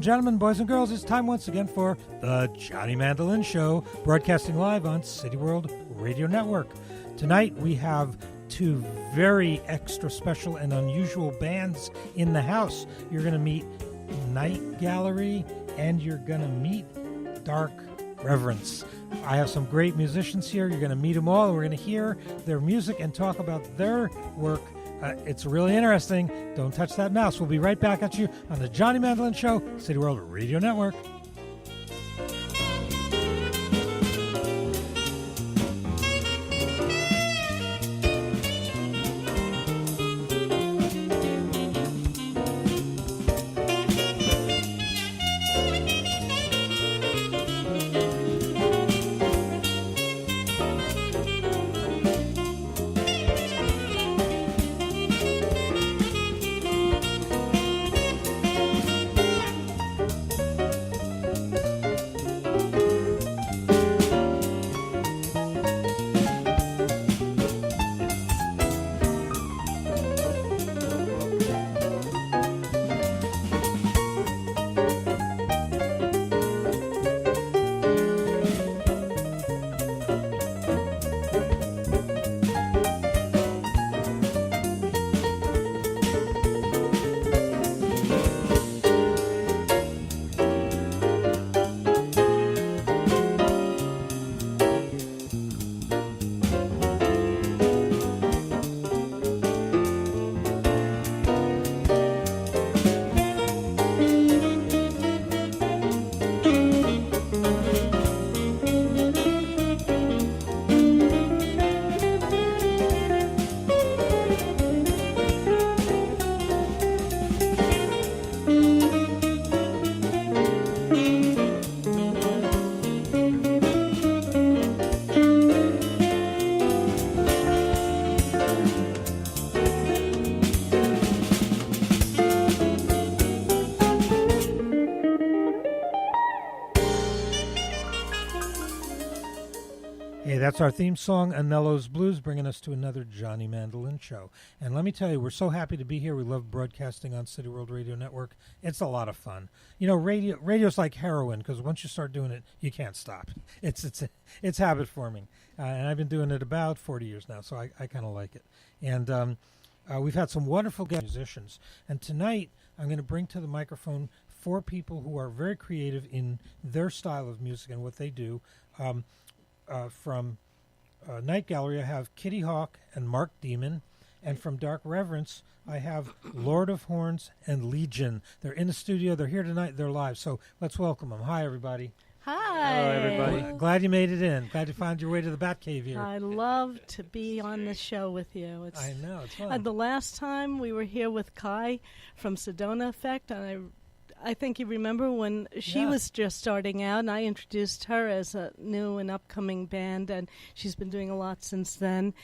gentlemen, boys and girls, it's time once again for the Johnny Mandolin Show, broadcasting live on City World Radio Network. Tonight we have two very extra special and unusual bands in the house. You're going to meet Night Gallery and you're going to meet Dark Reverence. I have some great musicians here. You're going to meet them all. We're going to hear their music and talk about their work. It's really interesting. Don't touch that mouse. We'll be right back at you on the Johnny Mandolin Show, City World Radio Network. That's our theme song, Anello's Blues, bringing us to another Johnny Mandolin Show. And let me tell you, we're so happy to be here. We love broadcasting on City World Radio Network. It's a lot of fun. You know, radio's like heroin, because once you start doing it, you can't stop. It's habit forming. And I've been doing it about 40 years now, so I kind of like it. And we've had some wonderful guest musicians. And tonight, I'm going to bring to the microphone four people who are very creative in their style of music and what they do. From Night Gallery, I have Kitty Hawk and Mark Demon. And from Dark Reverence, I have Lord of Horns and Legion. They're in the studio. They're here tonight. They're live. So let's welcome them. Hi, everybody. Hi. Hello, everybody. Glad you made it in. Glad you found your way to the Batcave here. I love to be on the show with you. I know. It's fun. The last time we were here with Kai from Sedona Effect, and I think you remember when she was just starting out, and I introduced her as a new and upcoming band, and she's been doing a lot since then.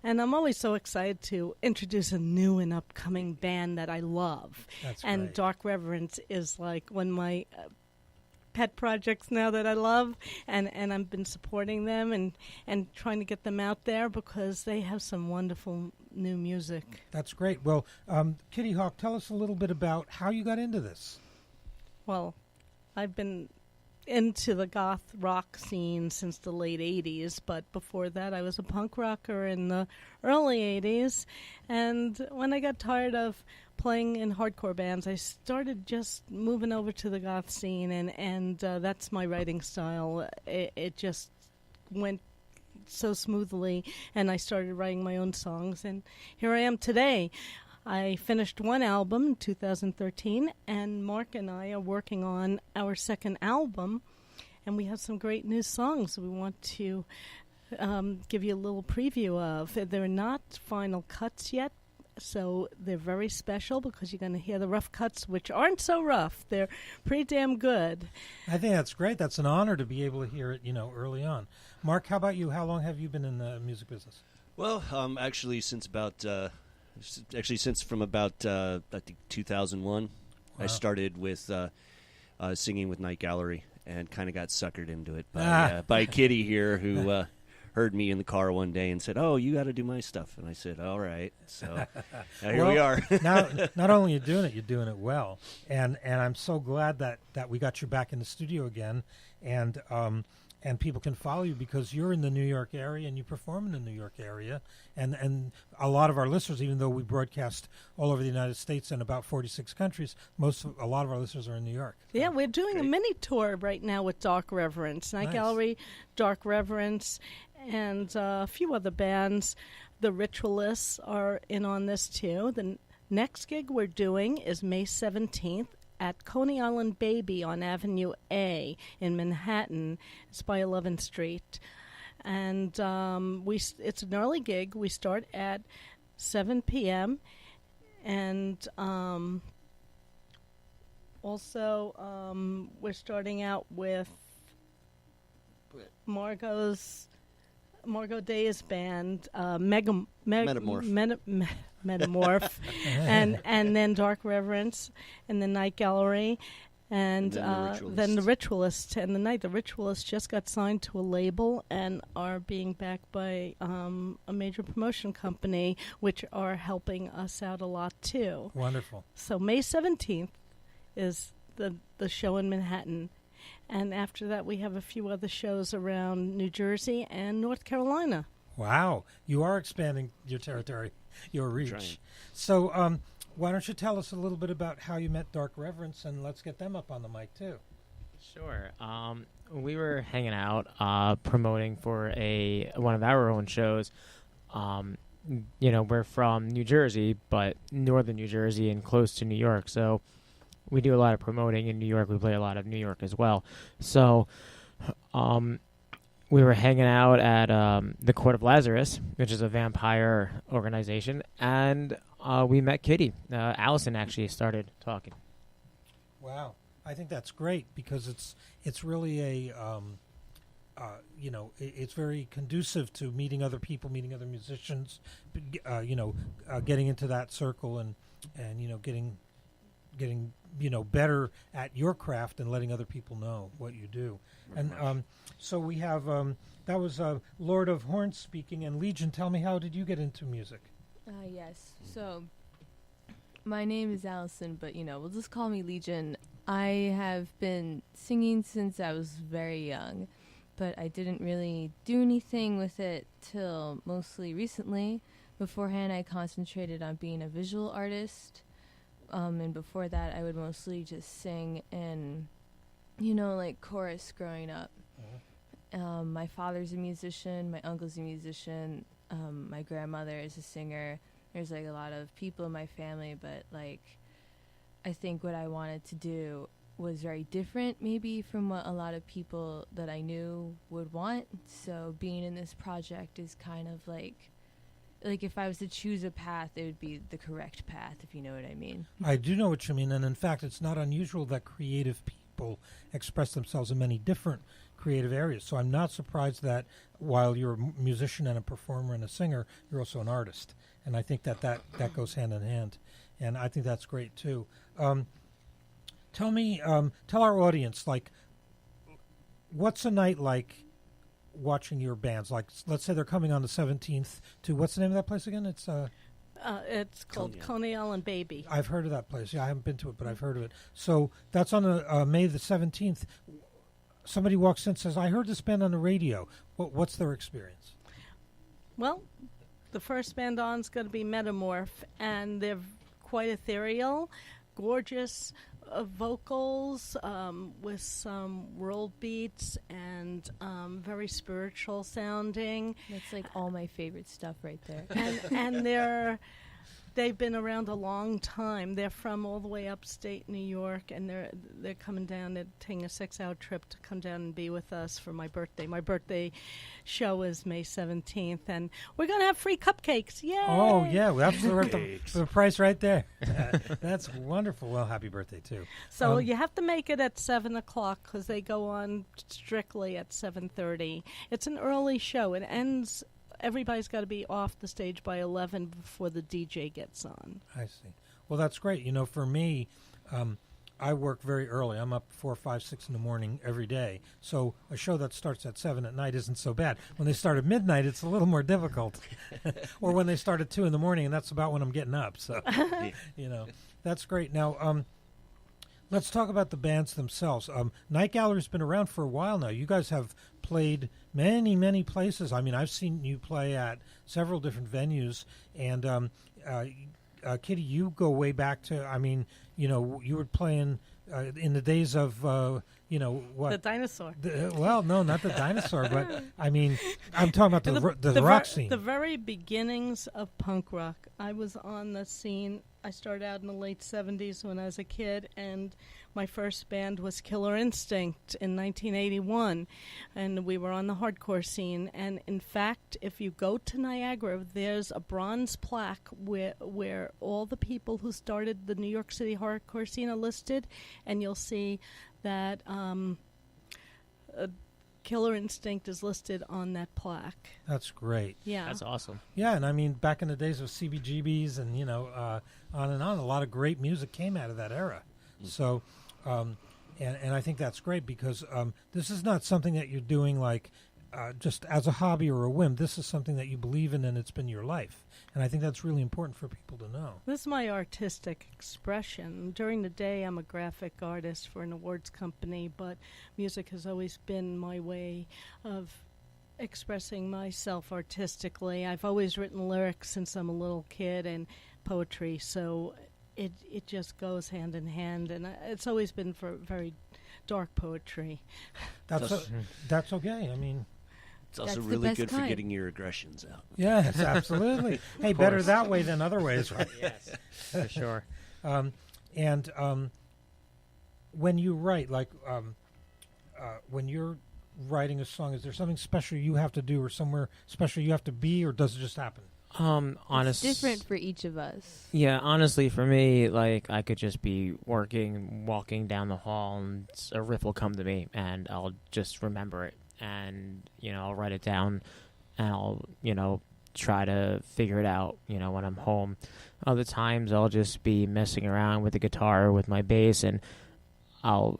And I'm always so excited to introduce a new and upcoming band that I love. That's and great. Dark Reverence is like one of my pet projects now that I love, and I've been supporting them and trying to get them out there because they have some wonderful new music. That's great. Well, Kitty Hawk, tell us a little bit about how you got into this. Well, I've been into the goth rock scene since the late 80s, but before that I was a punk rocker in the early 80s. And when I got tired of playing in hardcore bands, I started just moving over to the goth scene, and that's my writing style. It just went so smoothly, and I started writing my own songs, and here I am today. I finished one album in 2013, and Mark and I are working on our second album, and we have some great new songs we want to give you a little preview of. They're not final cuts yet, so they're very special because you're going to hear the rough cuts, which aren't so rough. They're pretty damn good. I think that's great. That's an honor to be able to hear it, early on. Mark, how about you? How long have you been in the music business? Well, actually, since about I think 2001, wow. I started with singing with Night Gallery and kind of got suckered into it by Kitty here, who heard me in the car one day and said, "Oh, you got to do my stuff." And I said, "All right." So here we are. Now, not only are you doing it, you're doing it well. And I'm so glad that we got you back in the studio again. And people can follow you because you're in the New York area and you perform in the New York area. And a lot of our listeners, even though we broadcast all over the United States and about 46 countries, a lot of our listeners are in New York. So. Yeah, we're doing a mini tour right now with Dark Reverence, Night Gallery, Dark Reverence, and a few other bands. The Ritualists are in on this too. The next gig we're doing is May 17th. At Coney Island Baby on Avenue A in Manhattan. It's by 11th Street. And it's an early gig. We start at 7 p.m. And also we're starting out with Margot Day's band, Metamorph, and then Dark Reverence, and the Night Gallery, and then the Ritualists. And the Ritualists just got signed to a label and are being backed by a major promotion company, which are helping us out a lot too. Wonderful. So May 17th is the show in Manhattan. And after that, we have a few other shows around New Jersey and North Carolina. Wow. You are expanding your territory, your reach. Trying. So why don't you tell us a little bit about how you met Dark Reverence, and let's get them up on the mic, too. Sure. We were hanging out, promoting for one of our own shows. We're from New Jersey, but northern New Jersey and close to New York, so we do a lot of promoting in New York. We play a lot of New York as well. So we were hanging out at the Court of Lazarus, which is a vampire organization, and we met Kitty. Allison actually started talking. Wow. I think that's great because it's really it's very conducive to meeting other people, meeting other musicians, getting into that circle and getting better at your craft and letting other people know what you do. And so we have that was Lord of Horns speaking. And Legion, tell me, how did you get into music? Yes. So my name is Allison, but we'll just call me Legion. I have been singing since I was very young, but I didn't really do anything with it till mostly recently. Beforehand, I concentrated on being a visual artist. And before that, I would mostly just sing in, chorus growing up. Uh-huh. My father's a musician. My uncle's a musician. My grandmother is a singer. There's, a lot of people in my family, but, I think what I wanted to do was very different, maybe, from what a lot of people that I knew would want. So being in this project is kind of like if I was to choose a path, it would be the correct path, if you know what I mean. I do know what you mean, and in fact, it's not unusual that creative people express themselves in many different creative areas. So I'm not surprised that while you're a musician and a performer and a singer, you're also an artist. And I think that goes hand in hand. And I think that's great, too. Tell our audience, what's a night like watching your bands? Let's say they're coming on the 17th to, what's the name of that place again? It's called Coney Island Baby. I've heard of that place. Yeah, I haven't been to it, but I've heard of it. So that's on May the 17th. Somebody walks in and says, I heard this band on the radio. What's their experience? Well, the first band on is going to be Metamorph, and they're quite ethereal, gorgeous vocals with some world beats and very spiritual sounding. That's all my favorite stuff right there. And they've been around a long time. They're from all the way upstate New York, and they're coming down. They're taking a 6-hour trip to come down and be with us for my birthday. My birthday show is May 17th, and we're going to have free cupcakes. Yay! Oh, yeah. Well, that's the price right there. That's wonderful. Well, happy birthday, too. So you have to make it at 7 o'clock because they go on strictly at 7:30. It's an early show. It ends... Everybody's got to be off the stage by 11 before the DJ gets on. I see. Well, that's great. For me, I work very early. I'm up 4, 5, 6 in the morning every day. So a show that starts at 7 at night isn't so bad. When they start at midnight, it's a little more difficult. Or when they start at 2 in the morning, and that's about when I'm getting up. So, that's great. Now, let's talk about the bands themselves. Night Gallery's been around for a while now. You guys have played many, many places. I mean, I've seen you play at several different venues. And Kitty, you go way back to, I mean, you were playing in the days of, what? The dinosaur. Well, no, not the dinosaur, but, I mean, I'm talking about the rock scene. The very beginnings of punk rock. I was on the scene. I started out in the late 70s when I was a kid, and my first band was Killer Instinct in 1981, and we were on the hardcore scene. And in fact, if you go to Niagara, there's a bronze plaque where all the people who started the New York City hardcore scene are listed, and you'll see that Killer Instinct is listed on that plaque. That's great. Yeah. That's awesome. Yeah, and I mean, back in the days of CBGBs and, on and on, a lot of great music came out of that era. So, and I think that's great because this is not something that you're doing like just as a hobby or a whim. This is something that you believe in and it's been your life. And I think that's really important for people to know. This is my artistic expression. During the day, I'm a graphic artist for an awards company, but music has always been my way of expressing myself artistically. I've always written lyrics since I'm a little kid and poetry, so it just goes hand in hand, and it's always been for very dark poetry. That's okay. I mean, it's also That's the really best good for kind. getting your aggressions out. yes, absolutely. Hey, better that way than other ways, right? Yes, for sure. When you write, like when you're writing a song, is there something special you have to do or somewhere special you have to be, or does it just happen? It's different for each of us. Yeah, honestly, for me, like, I could just be walking down the hall, and a riff will come to me, and I'll just remember it, and, I'll write it down, and I'll, try to figure it out, when I'm home. Other times, I'll just be messing around with the guitar, with my bass, and I'll,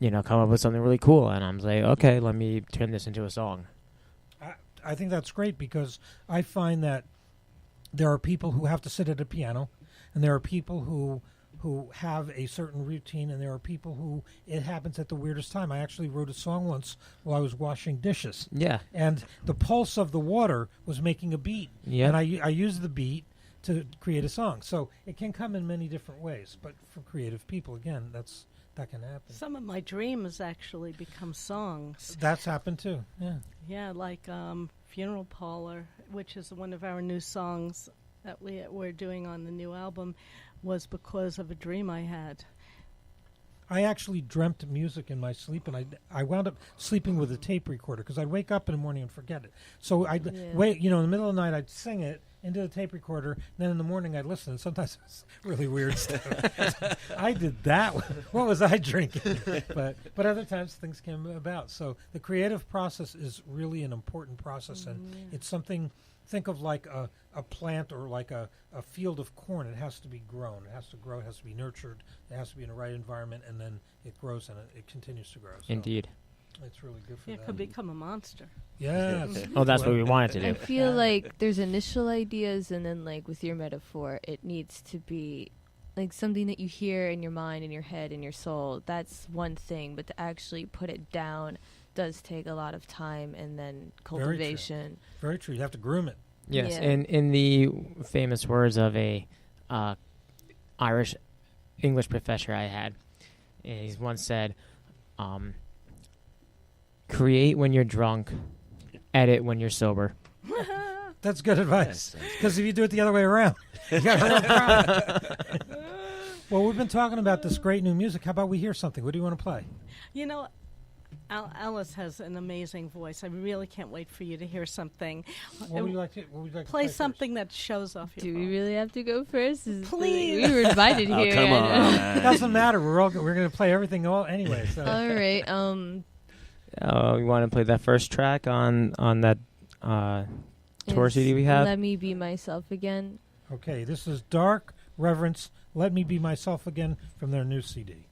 come up with something really cool, and I'm like, okay, let me turn this into a song. I think that's great because I find that there are people who have to sit at a piano, and there are people who have a certain routine, and there are people who it happens at the weirdest time. I actually wrote a song once while I was washing dishes. Yeah. And the pulse of the water was making a beat. Yeah. And I used the beat to create a song. So it can come in many different ways. But for creative people, again, that can happen. Some of my dreams actually become songs. That's happened too, yeah. Yeah, like Funeral Parlor, which is one of our new songs that we're doing on the new album, was because of a dream I had. I actually dreamt music in my sleep, and I wound up sleeping with a tape recorder because I'd wake up in the morning and forget it. So I'd wait, in the middle of the night, I'd sing it into the tape recorder, and then in the morning I'd listen. And sometimes it was really weird stuff. I did that. What was I drinking? But other times things came about. So the creative process is really an important process, and it's something. Think of like a plant or like a field of corn. It has to be grown. It has to grow. It has to be nurtured. It has to be in the right environment, and then it grows and it continues to grow. So Indeed. It's really good for that. It could become a monster. Yes. Oh, that's what we wanted to do. I feel like there's initial ideas, and then, like, with your metaphor, it needs to be like something that you hear in your mind, in your head, in your soul. That's one thing, but to actually put it down does take a lot of time and then cultivation. Very true. You have to groom it. Yes, Yeah. and in the famous words of a Irish English professor I had, he once said, create when you're drunk, edit when you're sober. That's good advice. Because if you do it the other way around, you got a real problem. Well, we've been talking about this great new music. How about we hear something? What do you want to play? Alice has an amazing voice. I really can't wait for you to hear something. What would you like to play first? something that shows off your Do we voice. really have to go first? Please. We were invited Oh, here. come on. It doesn't matter. We're going to play everything anyway. So. All right. You want to play that first track on that tour is CD we have? Let Me Be Myself Again. Okay, this is Dark Reverence. Let Me Be Myself Again from their new CD.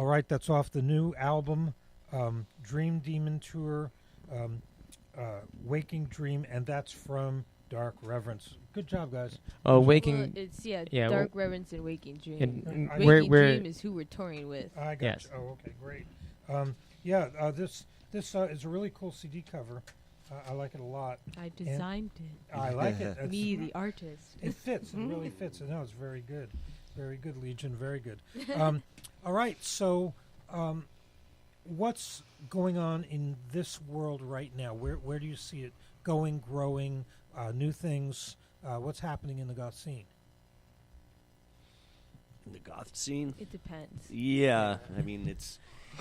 All right, that's off the new album, Dream Demon Tour, Waking Dream, and that's from Dark Reverence. Good job, guys. Oh, Well, Waking. it's well, Dark Reverence and Waking Dream. and Waking we're Dream is who we're touring with. I got Yes. you. Oh, okay, great. This is a really cool CD cover. I like it a lot. I designed it. I like it. Me, the artist. It fits. It really fits. No, it's very good. Very good, Legion. Very good. All right. So, what's going on in this world right now? Where do you see it going, growing, new things? What's happening in the goth scene? In the goth scene? It depends. Yeah. I mean,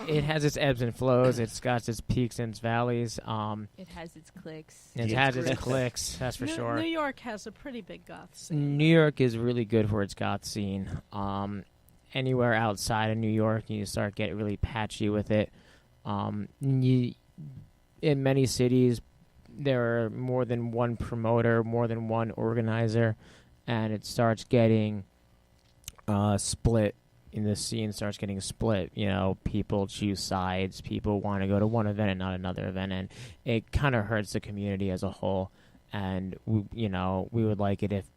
it has its ebbs and flows. It's got its peaks and its valleys. It has its clicks. It has its clicks. That's for sure. New York has a pretty big goth scene. New York is really good for its goth scene. Anywhere outside of New York, you start getting really patchy with it. In many cities, there are more than one promoter, more than one organizer, and it starts getting split. In the scene starts getting split. People choose sides. People want to go to one event and not another event, and it kind of hurts the community as a whole. And we would like it if,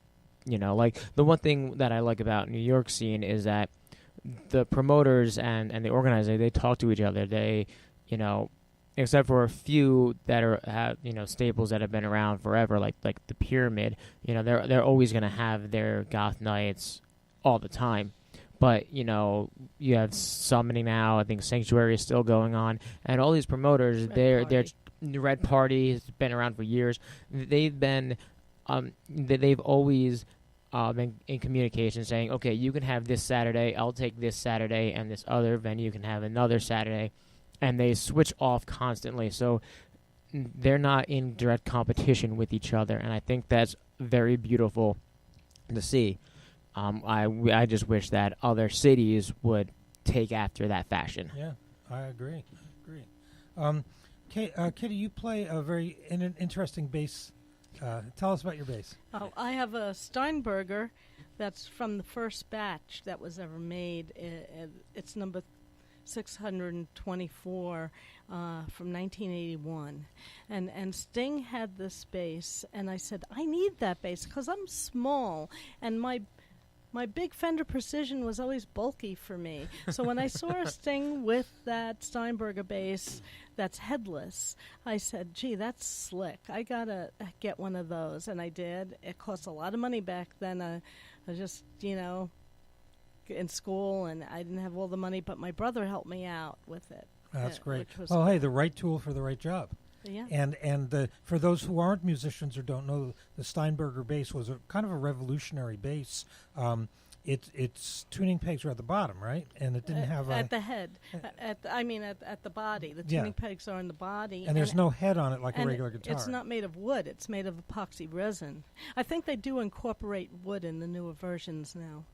like the one thing that I like about New York scene is that the promoters and the organizer, they talk to each other. They, except for a few that have staples that have been around forever, like the Pyramid. They're always going to have their goth nights all the time. But, you have Summoning now. I think Sanctuary is still going on. And all these promoters, they're the Red Party has been around for years. They've been, they've always been in communication saying, okay, you can have this Saturday, I'll take this Saturday, and this other venue can have another Saturday. And they switch off constantly. So they're not in direct competition with each other. And I think that's very beautiful to see. I just wish that other cities would take after that fashion. Yeah, I agree. Kitty, you play a very interesting bass. Tell us about your bass. Oh, I have a Steinberger that's from the first batch that was ever made. It's number 624 from 1981. And Sting had this bass, and I said, I need that bass because I'm small, and my big Fender Precision was always bulky for me. So when I saw Sting with that Steinberger bass that's headless, I said, gee, that's slick. I got to get one of those. And I did. It cost a lot of money back then. I was just, in school, and I didn't have all the money, but my brother helped me out with it. That's great. Well, hey, the right tool for the right job. Yeah. And for those who aren't musicians or don't know, the Steinberger bass was kind of a revolutionary bass. Its tuning pegs were at the bottom, right? And it didn't have at the head. At the body. The tuning pegs are on the body. And there's no head on it like a regular guitar. It's not made of wood. It's made of epoxy resin. I think they do incorporate wood in the newer versions now.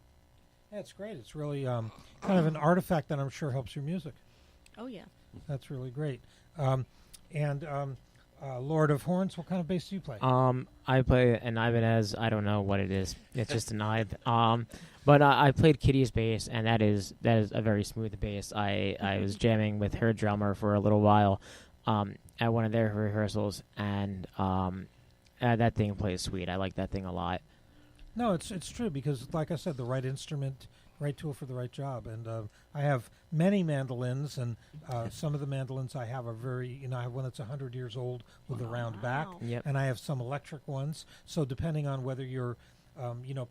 Yeah, it's great. It's really kind of an artifact that I'm sure helps your music. Oh, yeah. That's really great. Lord of Horns, what kind of bass do you play? I play an Ibanez. I don't know what it is. It's just an Ibanez. But I played Kitty's bass, and that is a very smooth bass. I was jamming with her drummer for a little while at one of their rehearsals, and that thing plays sweet. I like that thing a lot. No, it's true because, like I said, the right instrument, right tool for the right job. And I have many mandolins, and some of the mandolins I have are very, I have one that's 100 years old with a round back, and I have some electric ones. So depending on whether you're,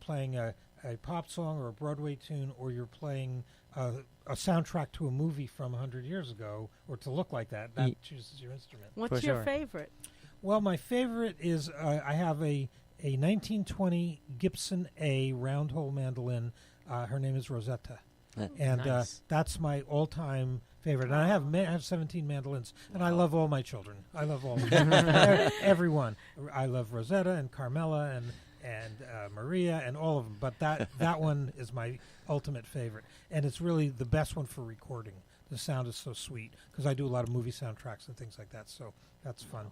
playing a pop song or a Broadway tune, or you're playing a soundtrack to a movie from 100 years ago, or to look like that chooses your instrument. What's your favorite? Well, my favorite is I have a 1920 Gibson A round hole mandolin. Her name is Rosetta. And nice. That's my all-time favorite. And I have 17 mandolins, and I love all my children. I love all of them. Everyone. I love Rosetta and Carmela and Maria and all of them. But that one is my ultimate favorite. And it's really the best one for recording. The sound is so sweet because I do a lot of movie soundtracks and things like that. So that's fun.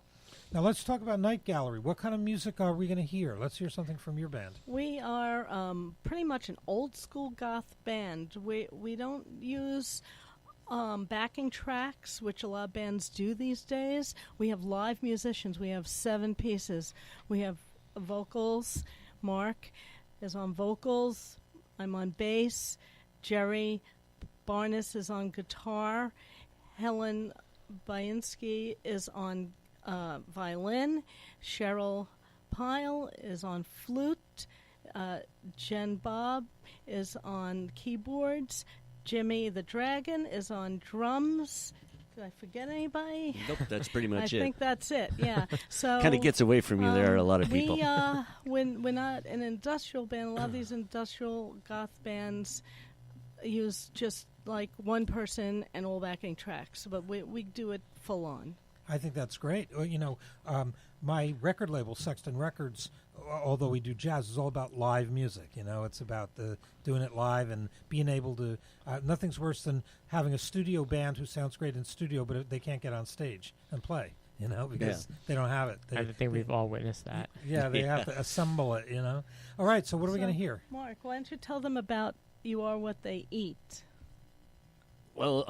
Now let's talk about Night Gallery. What kind of music are we going to hear? Let's hear something from your band. We are pretty much an old school goth band. We don't use backing tracks, which a lot of bands do these days. We have live musicians. We have 7 pieces. We have vocals. Mark is on vocals. I'm on bass. Jerry Barnes is on guitar. Helen Bainski is on violin. Cheryl Pyle is on flute. Jen Bob is on keyboards. Jimmy the Dragon is on drums. Did I forget anybody? Nope, that's pretty much I it. think that's it. Yeah. So Kind of gets away from you. There are a lot of people. When we're not an industrial band, a lot of these industrial goth bands use just like one person and all backing tracks, but we do it full on. I think that's great. My record label, Sexton Records, although we do jazz, is all about live music. It's about doing it live and being able to. Nothing's worse than having a studio band who sounds great in studio, but they can't get on stage and play. Because they don't have it. I think we've all witnessed that. Yeah, they have to assemble it. All right. So what are we going to hear? Mark, why don't you tell them about "You Are What They Eat"? Well,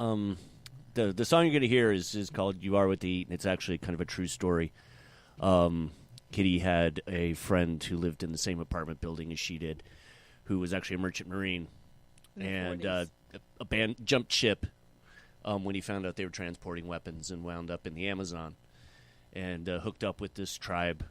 the song you're going to hear is called "You Are What They Eat," and it's actually kind of a true story. Kitty had a friend who lived in the same apartment building as she did, who was actually a merchant marine, and a band jumped ship when he found out they were transporting weapons and wound up in the Amazon, and hooked up with this tribe.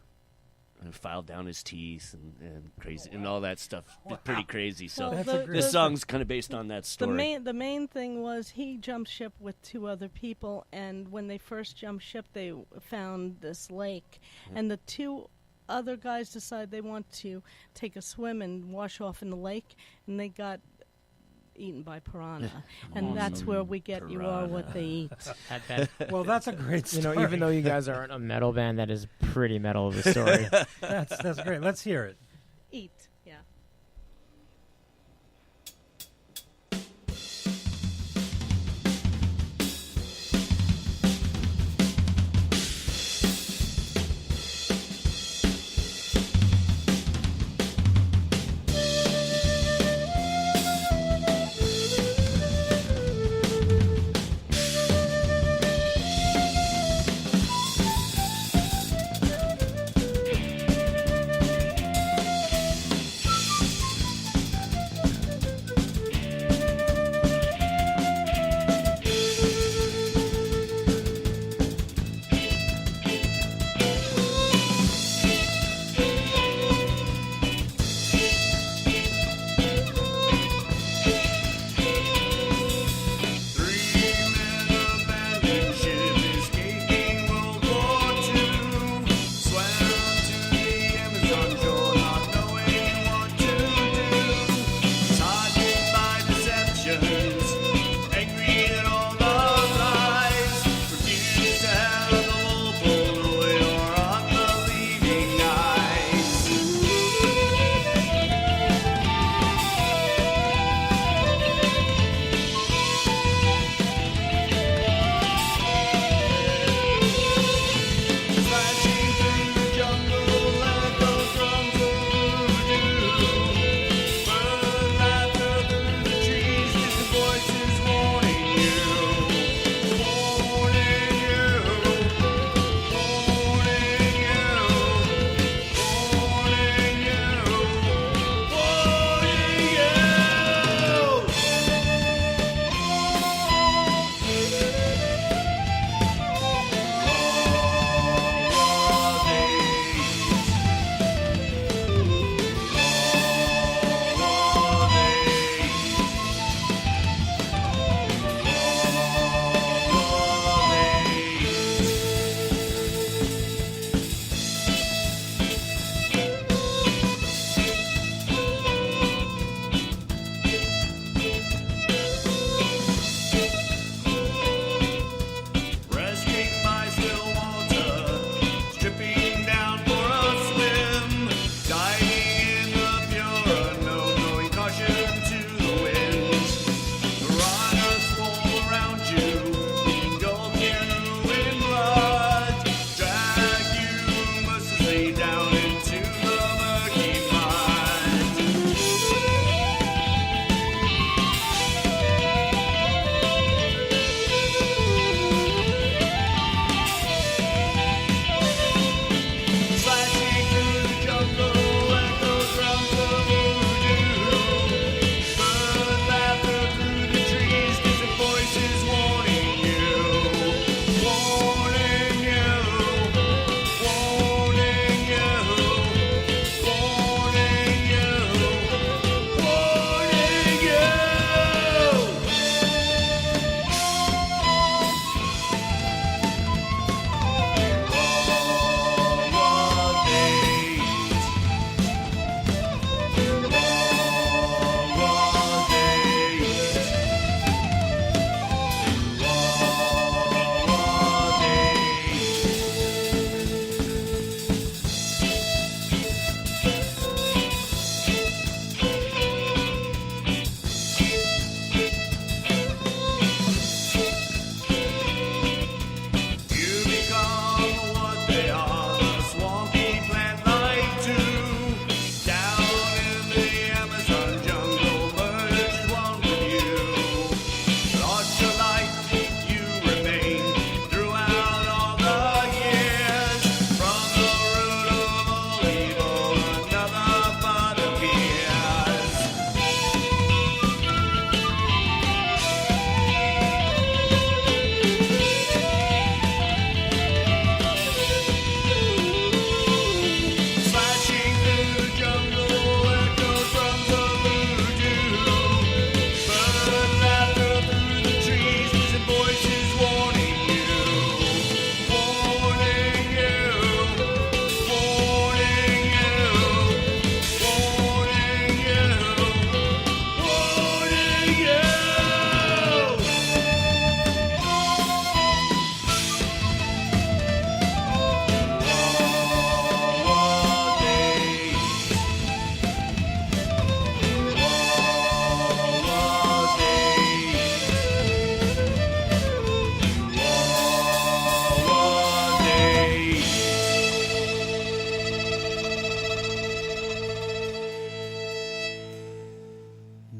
And filed down his teeth and crazy and all that stuff. Wow. Pretty crazy. So this song's kind of based on that story. The main thing was he jumped ship with 2 other people, and when they first jumped ship, they found this lake, and the 2 other guys decided they want to take a swim and wash off in the lake, and they got eaten by piranha. And that's where we get piranha. You Are What They Eat. Well, that's a great story. Even though you guys aren't a metal band, that is pretty metal of a story. That's great. Let's hear it. Eat. Yeah.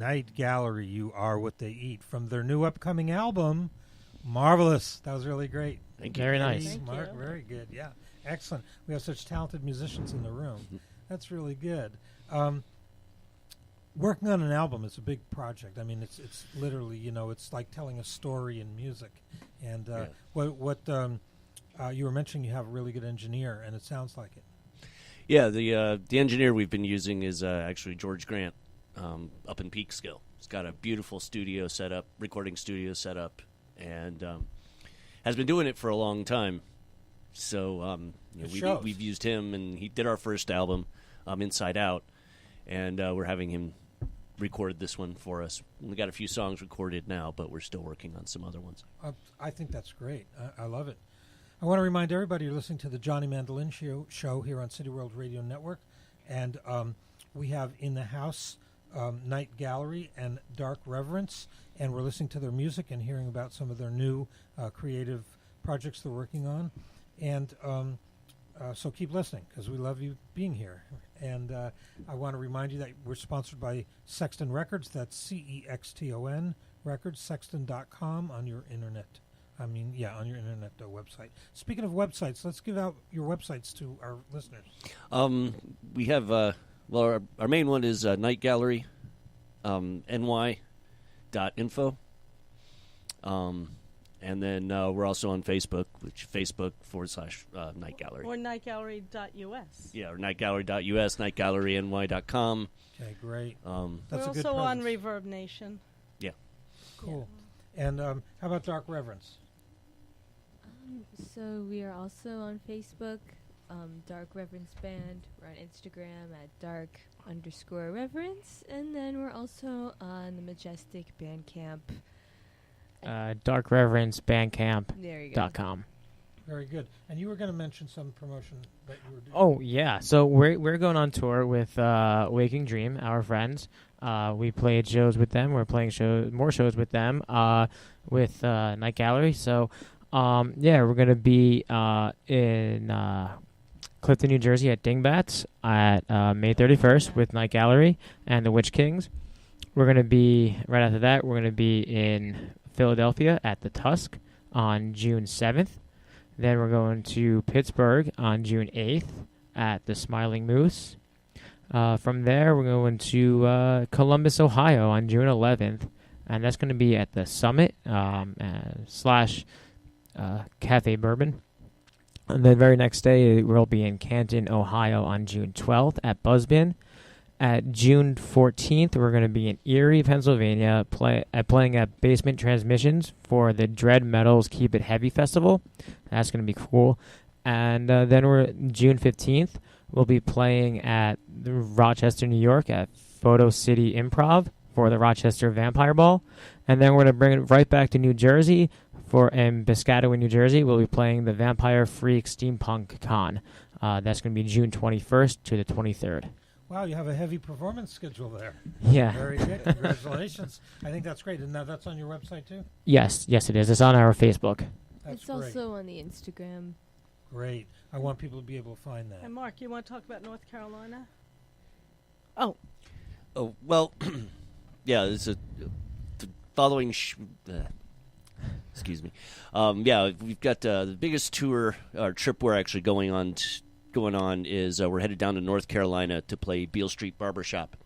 Night Gallery, You Are What They Eat, from their new upcoming album. Marvelous. That was really great. Thank you. Very Eddie, nice. Thank Mark, you. very good. Yeah, excellent. We have such talented musicians in the room. That's really good. Working on an album is a big project. I mean, it's literally, it's like telling a story in music. And Yeah. what you were mentioning, you have a really good engineer, and it sounds like it. Yeah, the engineer we've been using is actually George Grant up in Peekskill. He's got a beautiful studio set up, recording studio set up, and has been doing it for a long time. So It shows. we've used him, and he did our first album, Inside Out, and we're having him record this one for us. We got a few songs recorded now, but we're still working on some other ones. I think that's great. I love it. I want to remind everybody you're listening to the Johnny Mandolin show here on City World Radio Network, and we have In the House, Night Gallery, and Dark Reverence, and we're listening to their music and hearing about some of their new creative projects they're working on. And so keep listening, because we love you being here. And I want to remind you that we're sponsored by Sexton Records. That's CEXTON Records, sexton.com on your internet. On your internet website. Speaking of websites, let's give out your websites to our listeners. We have, our main one is Night Gallery, ny.info. And then we're also on Facebook, which Facebook.com/Night Gallery. Or nightgallery.us. Yeah, or nightgallery.us, nightgalleryny.com. Okay, great. Um, We're That's a good also on presence. Reverb Nation. Cool. And how about Dark Reverence? So we are also on Facebook, Dark Reverence Band. We're on Instagram at dark_reverence. And then we're also on the Majestic Bandcamp. darkreverencebandcamp.com. There you go. Very good. And you were going to mention some promotion that you were doing. Oh yeah, so we're going on tour with Waking Dream, our friends. We played shows with them. We're playing more shows with them with Night Gallery. So we're gonna be in Clifton, New Jersey at Dingbats at May 31st with Night Gallery and the Witch Kings. We're gonna be right after that. We're gonna be in Philadelphia at the Tusk on June 7th. Then we're going to Pittsburgh on June 8th at the Smiling Moose. From there, we're going to Columbus, Ohio on June 11th, and that's going to be at the Summit / Cafe Bourbon. And the very next day, we'll be in Canton, Ohio on June 12th at Buzzbin. At June 14th, we're going to be in Erie, Pennsylvania, playing at Basement Transmissions for the Dread Metal's Keep It Heavy Festival. That's going to be cool. And then we're June 15th, we'll be playing at Rochester, New York at Photo City Improv for the Rochester Vampire Ball. And then we're going to bring it right back to New Jersey in Piscataway, New Jersey. We'll be playing the Vampire Freak Steampunk Con. That's going to be June 21st to the 23rd. Wow, you have a heavy performance schedule there. Yeah. Very good. Congratulations. I think that's great. And now that's on your website, too? Yes, it is. It's on our Facebook. That's It's great. also on the Instagram. Great. I want people to be able to find that. And Mark, you want to talk about North Carolina? Oh, well, yeah, it's the following. Excuse me. We've got the biggest tour or trip we're actually going on is we're headed down to North Carolina to play Beale Street Barbershop,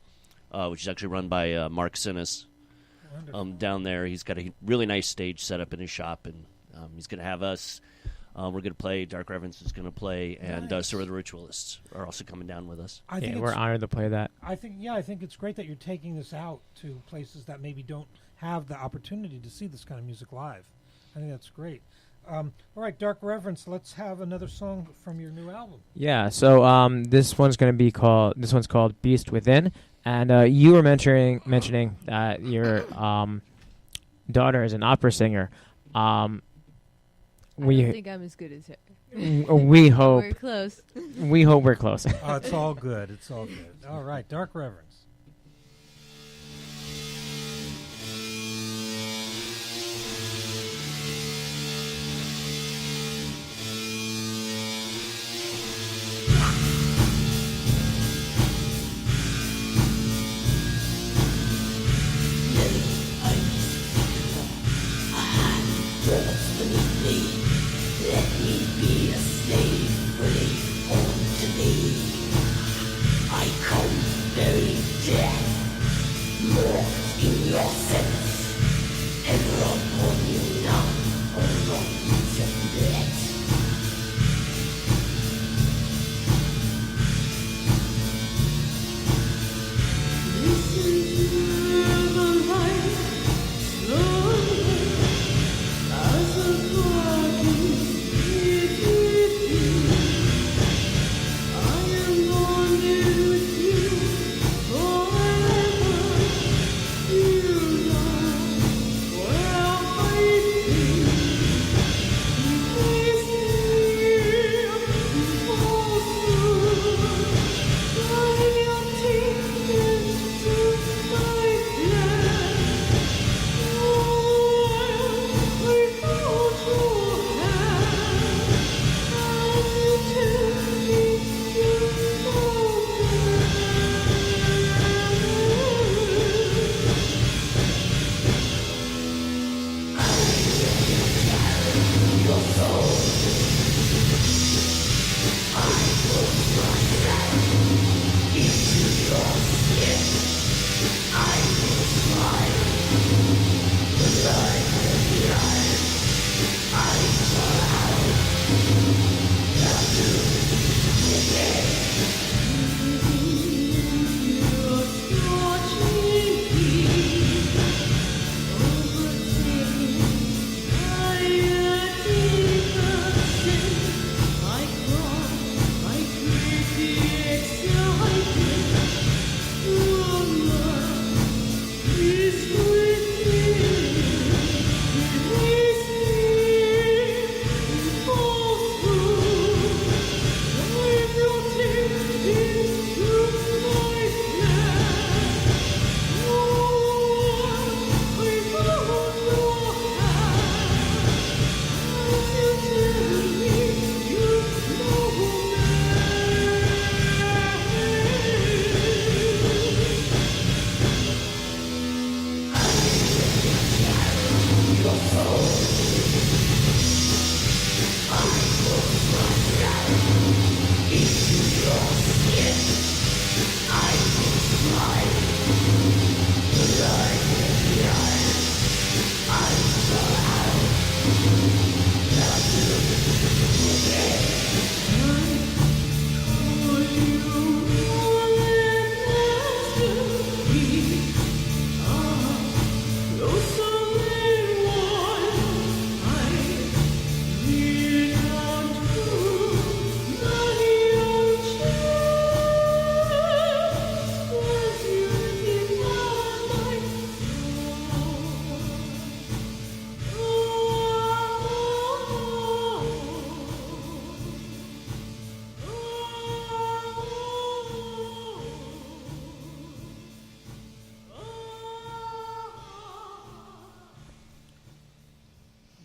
which is actually run by Mark Sinnis. Wonderful. Down there. He's got a really nice stage set up in his shop, and he's going to have us. We're going to play. Dark Reverence is going to play, and Nice. so are the Ritualists are also coming down with us. I think We're honored to play that. I think it's great that you're taking this out to places that maybe don't have the opportunity to see this kind of music live. I think that's great. All right, Dark Reverence, let's have another song from your new album. Yeah, so this one's called Beast Within, and you were mentioning that your daughter is an opera singer. I don't think I'm as good as her. We hope We're close. we're close. Oh, it's all good. It's all good. All right, Dark Reverence.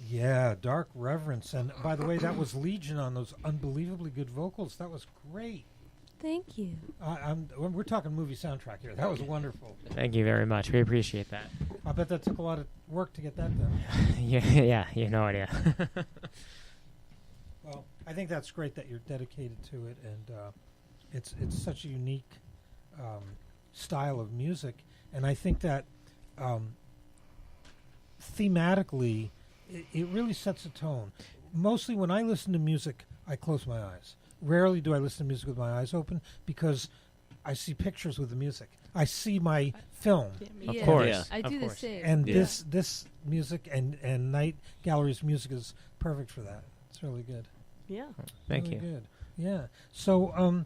Yeah, Dark Reverence. And by the way, that was Legion on those unbelievably good vocals. That was great. Thank you. We're talking movie soundtrack here. That was wonderful. Thank you very much. We appreciate that. I bet that took a lot of work to get that done. Yeah, you have no idea. Well, I think that's great that you're dedicated to it, and it's such a unique style of music. And I think that thematically, it really sets a tone. Mostly when I listen to music, I close my eyes. Rarely do I listen to music with my eyes open because I see pictures with the music. I see my film. Of Yeah, course. Yeah. I do Of the course. same. And Yeah. this music and Night Gallery's music is perfect for that. It's really good. Yeah. Thank Really you. good. Yeah. So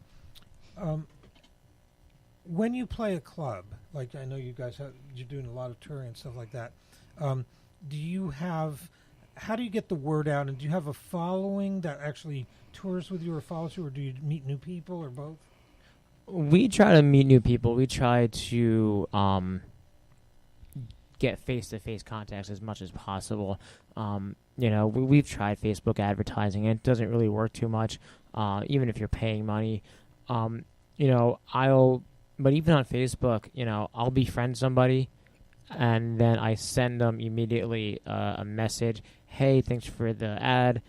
when you play a club, like I know you guys you're doing a lot of touring and stuff like that, do you have, how do you get the word out, and do you have a following that actually tours with you or follows you, or do you meet new people, or both? We try to meet new people. We try to get face-to-face contacts as much as possible. We've tried Facebook advertising. It doesn't really work too much, even if you're paying money. But even on Facebook, I'll befriend somebody, and then I send them immediately a message. Hey, thanks for the ad.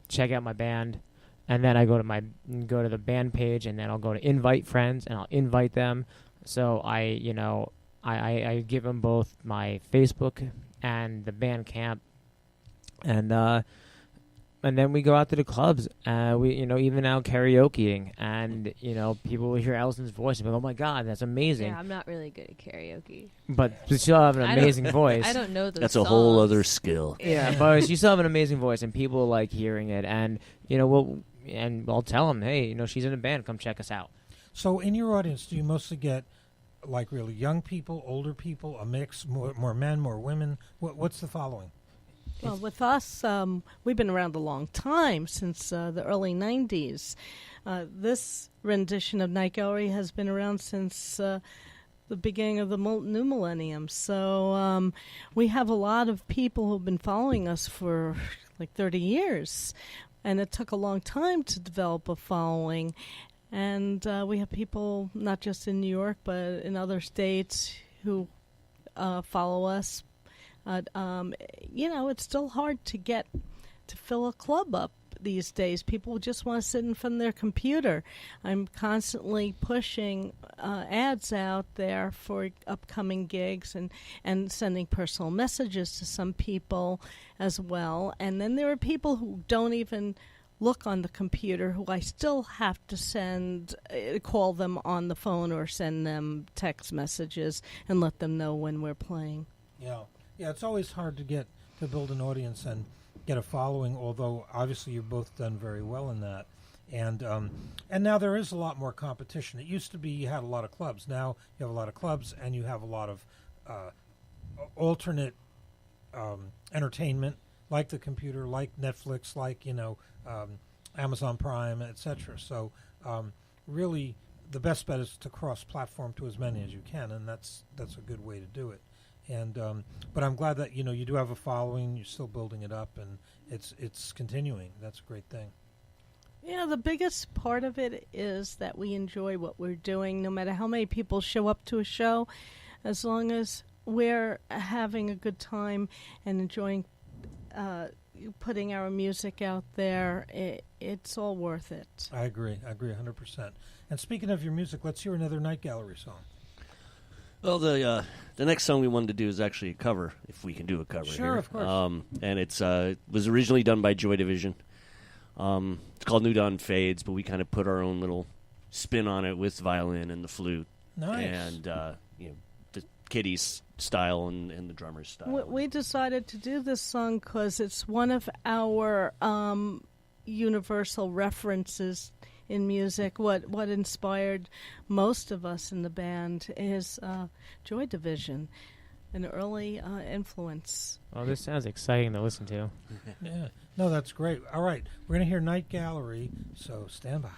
Check out my band. And then I go to the band page, and then I'll go to invite friends, and I'll invite them. So I give them both my Facebook and the Bandcamp, and then we go out to the clubs. We even out karaokeing, and people will hear Allison's voice and be like, "Oh my God, that's amazing!" Yeah, I'm not really good at karaoke. But you still have an amazing voice. I don't know those. That's a whole other skill. Yeah, but you still have an amazing voice, and people like hearing it. And I'll tell them, hey, she's in a band. Come check us out. So, in your audience, do you mostly get like really young people, older people, a mix, more men, more women? What's the following? Well, with us, we've been around a long time, since the early 90s. This rendition of Night Gallery has been around since the beginning of the new millennium. So we have a lot of people who've been following us for like 30 years. And it took a long time to develop a following. And we have people not just in New York, but in other states who follow us. It's still hard to fill a club up these days. People just want to sit in front of their computer. I'm constantly pushing ads out there for upcoming gigs and sending personal messages to some people as well. And then there are people who don't even look on the computer, who I still have to call them on the phone or send them text messages and let them know when we're playing. Yeah. Yeah, it's always hard to build an audience and get a following, although obviously you've both done very well in that. And now there is a lot more competition. It used to be you had a lot of clubs. Now you have a lot of clubs, and you have a lot of alternate entertainment, like the computer, like Netflix, like Amazon Prime, etc. So really, the best bet is to cross-platform to as many as you can, and that's a good way to do it. And but I'm glad that you do have a following. You're still building it up, and it's continuing. That's a great thing. Yeah, the biggest part of it is that we enjoy what we're doing, no matter how many people show up to a show. As long as we're having a good time and enjoying putting our music out there, it's all worth it. I agree 100%. And speaking of your music, let's hear another Night Gallery song. Well, the next song we wanted to do is actually a cover, if we can do a cover here. Sure, of course. And it was originally done by Joy Division. It's called New Dawn Fades, but we kind of put our own little spin on it with violin and the flute. Nice. And the Kitty's style and the drummer's style. We decided to do this song because it's one of our universal references in music. What inspired most of us in the band is Joy Division, an early influence. Well, this sounds exciting to listen to. Yeah. No, that's great. All right. We're going to hear Night Gallery, so stand by.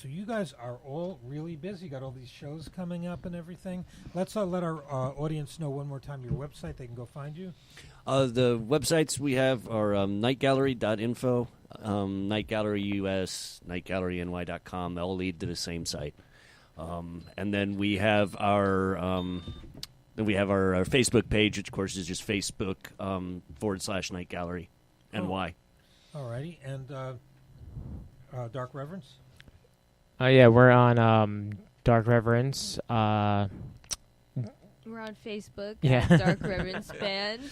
So you guys are all really busy. Got all these shows coming up and everything. Let's let our audience know one more time your website. They can go find you. The websites we have are nightgallery.info, Night Gallery US, nightgalleryny.com. They all lead to the same site. And then we have our our Facebook page, which of course is just Facebook /Night Gallery NY. Alrighty, and Dark Reverence. Yeah, we're on Dark Reverence. We're on Facebook Yeah. at Dark Reverence Band.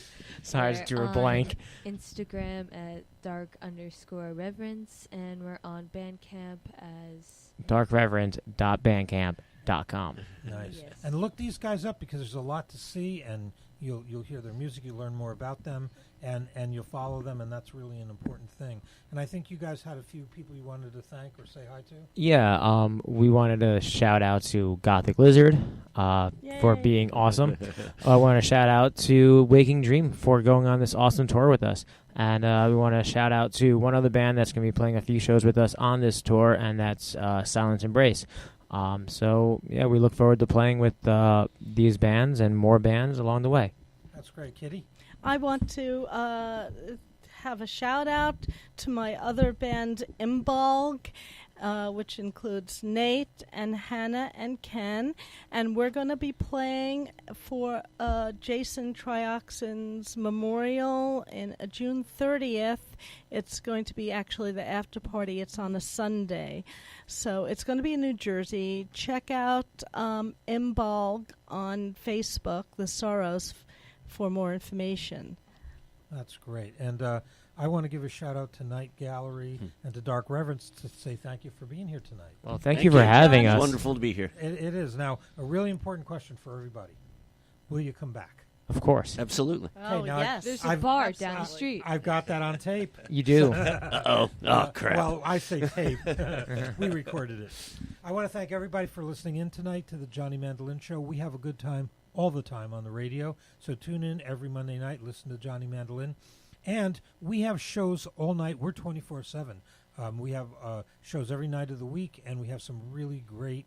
Sorry, I just drew a We're blank. on Instagram at dark_reverence, and we're on Bandcamp as darkreverend.bandcamp.com. Nice. Yes. And look these guys up because there's a lot to see, and you'll hear their music, you learn more about them, and you'll follow them, and that's really an important thing. And I think you guys had a few people you wanted to thank or say hi to. Yeah, we wanted to shout out to Gothic Lizard for Yay. being awesome. I want to shout out to Waking Dream for going on this awesome tour with us. And we want to shout out to one other band that's going to be playing a few shows with us on this tour, and that's Silence Embrace. So, yeah, we look forward to playing with these bands and more bands along the way. That's great. Kitty? I want to have a shout out to my other band, Imbolg, which includes Nate and Hannah and Ken. And we're going to be playing for Jason Trioxin's memorial in June 30th. It's going to be actually the after party. It's on a Sunday. So it's going to be in New Jersey. Check out Imbolg on Facebook, The Sorrows, for more information. That's great. And I want to give a shout-out to Night Gallery and to Dark Reverence to say thank you for being here tonight. Well, thank you for having It's us. wonderful to be here. It is. Now, a really important question for everybody. Will you come back? Of course. Absolutely. Oh, now yes. there's a I've- bar down the street. I've got that on tape. You do. Uh-oh. Oh, crap. Well, I say tape. We recorded it. I want to thank everybody for listening in tonight to the Johnny Mandolin Show. We have a good time all the time on the radio, so tune in every Monday night, listen to Johnny Mandolin. And we have shows all night. We're 24/7. We have shows every night of the week, and we have some really great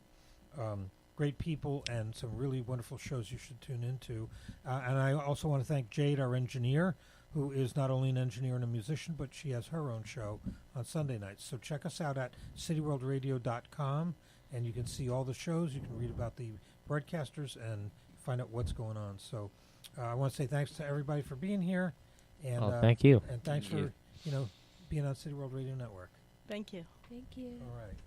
people and some really wonderful shows you should tune into. And I also want to thank Jade, our engineer, who is not only an engineer and a musician, but she has her own show on Sunday nights. So check us out at cityworldradio.com, and you can see all the shows. You can read about the broadcasters and find out what's going on. So I want to say thanks to everybody for being here. And Thank you. And thanks Thank for being on City World Radio Network. Thank you. Thank you. All right.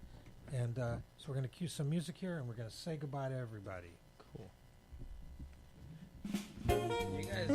And so we're going to cue some music here, and we're going to say goodbye to everybody. Cool. You guys